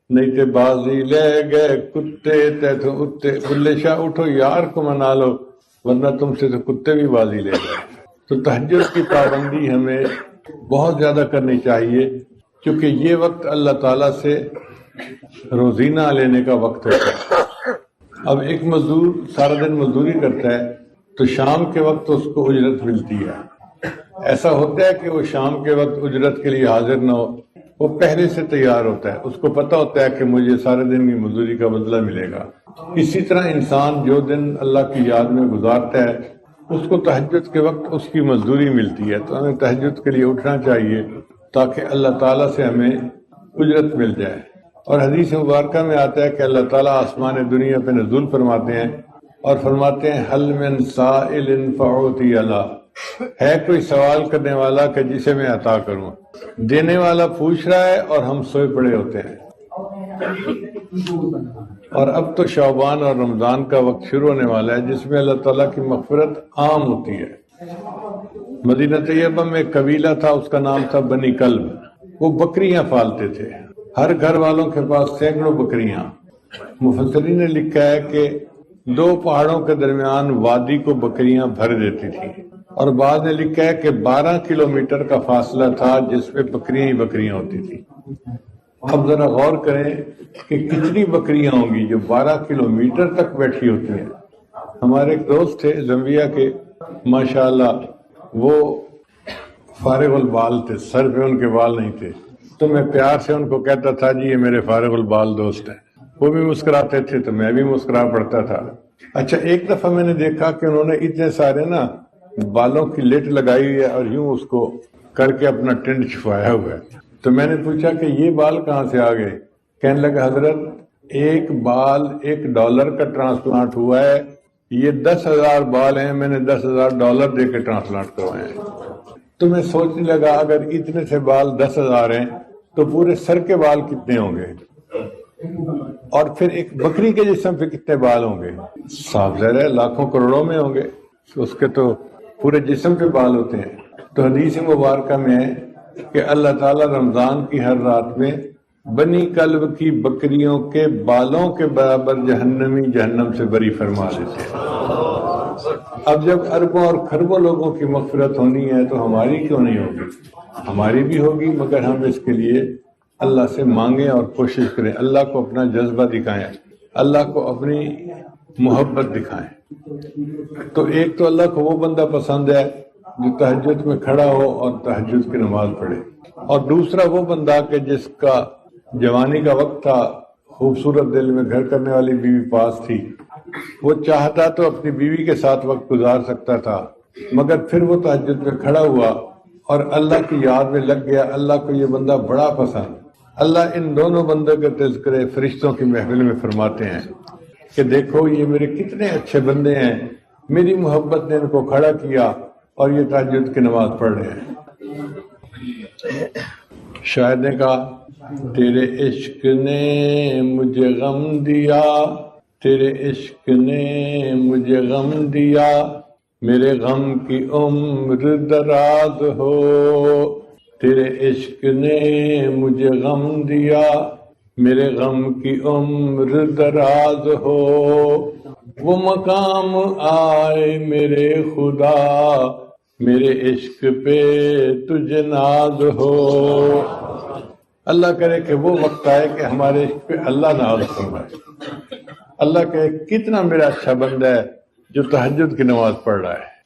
نہیں تے بازی لے گئے کتے تے توں اتے. بلے شاہ اٹھو یار کو منا لو ورنہ تم سے تو کتے بھی بازی لے گئے. تو تہجد کی پابندی ہمیں بہت زیادہ کرنی چاہیے کیونکہ یہ وقت اللہ تعالیٰ سے روزینہ لینے کا وقت ہوتا ہے. اب ایک مزدور سارا دن مزدوری کرتا ہے تو شام کے وقت اس کو اجرت ملتی ہے. ایسا ہوتا ہے کہ وہ شام کے وقت اجرت کے لیے حاضر نہ ہو، وہ پہلے سے تیار ہوتا ہے، اس کو پتہ ہوتا ہے کہ مجھے سارے دن کی مزدوری کا بدلہ ملے گا. اسی طرح انسان جو دن اللہ کی یاد میں گزارتا ہے اس کو تہجد کے وقت اس کی مزدوری ملتی ہے. تو ہمیں تہجد کے لیے اٹھنا چاہیے تاکہ اللہ تعالیٰ سے ہمیں اجرت مل جائے. اور حدیث مبارکہ میں آتا ہے کہ اللہ تعالیٰ آسمان دنیا پہ نزول فرماتے ہیں اور فرماتے ہیں حل من سائل فاعطی اللہ، ہے کوئی سوال کرنے والا کہ جسے میں عطا کروں. دینے والا پوچھ رہا ہے اور ہم سوئے پڑے ہوتے ہیں. اور اب تو شعبان اور رمضان کا وقت شروع ہونے والا ہے جس میں اللہ تعالیٰ کی مغفرت عام ہوتی ہے. مدینہ طیبہ میں ایک قبیلہ تھا، اس کا نام تھا بنی کلب. وہ بکریاں پالتے تھے، ہر گھر والوں کے پاس سینکڑوں بکریاں. مفسرین نے لکھا ہے کہ 2 پہاڑوں کے درمیان وادی کو بکریاں بھر دیتی تھی، اور بعض نے لکھا ہے کہ 12 کلومیٹر کا فاصلہ تھا جس پہ بکریاں ہی بکریاں ہوتی تھی. اب ذرا غور کریں کہ کتنی بکریاں ہوں گی جو 12 کلومیٹر تک بیٹھی ہوتی ہیں. ہمارے ایک دوست تھے زمبیا کے، ماشاءاللہ وہ فارغ البال تھے، سر پہ ان کے بال نہیں تھے، تو میں پیار سے ان کو کہتا تھا جی یہ میرے فارغ البال دوست ہیں. وہ بھی مسکراتے تھے تو میں بھی مسکرا پڑتا تھا. اچھا ایک دفعہ میں نے دیکھا کہ انہوں نے اتنے سارے نا بالوں کی لٹ لگائی ہوئی ہے اور یوں اس کو کر کے اپنا ٹینڈ چھپایا ہوا ہے. تو میں نے پوچھا کہ یہ بال کہاں سے آ گئے؟ کہنے لگا حضرت ایک بال $1 کا ٹرانسپلانٹ ہوا ہے، یہ 10,000 بال ہیں، میں نے $10,000 دے کے ٹرانسپلانٹ کروائے ہیں. تو میں سوچنے لگا اگر اتنے سے بال 10,000 ہیں تو پورے سر کے بال کتنے ہوں گے، اور پھر ایک بکری کے جسم پہ کتنے بال ہوں گے؟ صاف ظاہر ہے لاکھوں کروڑوں میں ہوں گے. اس کے تو پورے جسم پہ بال ہوتے ہیں. تو حدیث مبارکہ میں ہے کہ اللہ تعالیٰ رمضان کی ہر رات میں بنی کلب کی بکریوں کے بالوں کے برابر جہنمی جہنم سے بری فرما دیتے ہیں. اب جب اربوں اور کھربوں لوگوں کی مغفرت ہونی ہے تو ہماری کیوں نہیں ہوگی؟ ہماری بھی ہوگی، مگر ہم اس کے لیے اللہ سے مانگیں اور کوشش کریں، اللہ کو اپنا جذبہ دکھائیں، اللہ کو اپنی محبت دکھائیں. تو ایک تو اللہ کو وہ بندہ پسند ہے جو تہجد میں کھڑا ہو اور تہجد کی نماز پڑھے، اور دوسرا وہ بندہ کہ جس کا جوانی کا وقت تھا، خوبصورت دل میں گھر کرنے والی بیوی پاس تھی، وہ چاہتا تو اپنی بیوی کے ساتھ وقت گزار سکتا تھا، مگر پھر وہ تہجد میں کھڑا ہوا اور اللہ کی یاد میں لگ گیا۔ اللہ کو یہ بندہ بڑا پسند۔ اللہ ان دونوں بندوں کے تذکرے فرشتوں کی محفل میں فرماتے ہیں کہ دیکھو یہ میرے کتنے اچھے بندے ہیں، میری محبت نے ان کو کھڑا کیا اور یہ تہجد کی نماز پڑھ رہے ہیں۔ شاعر نے کہا تیرے عشق نے مجھے غم دیا، تیرے عشق نے مجھے غم دیا، میرے غم کی عمر دراز ہو، تیرے عشق نے مجھے غم دیا، میرے غم کی عمر دراز ہو، وہ مقام آئے میرے خدا، میرے عشق پہ تجھے ناز ہو۔ اللہ کرے کہ وہ وقت آئے کہ ہمارے عشق پہ اللہ ناز فرمائے۔ اللہ کہے کتنا میرا اچھا بندہ ہے جو تہجد کی نماز پڑھ رہا ہے۔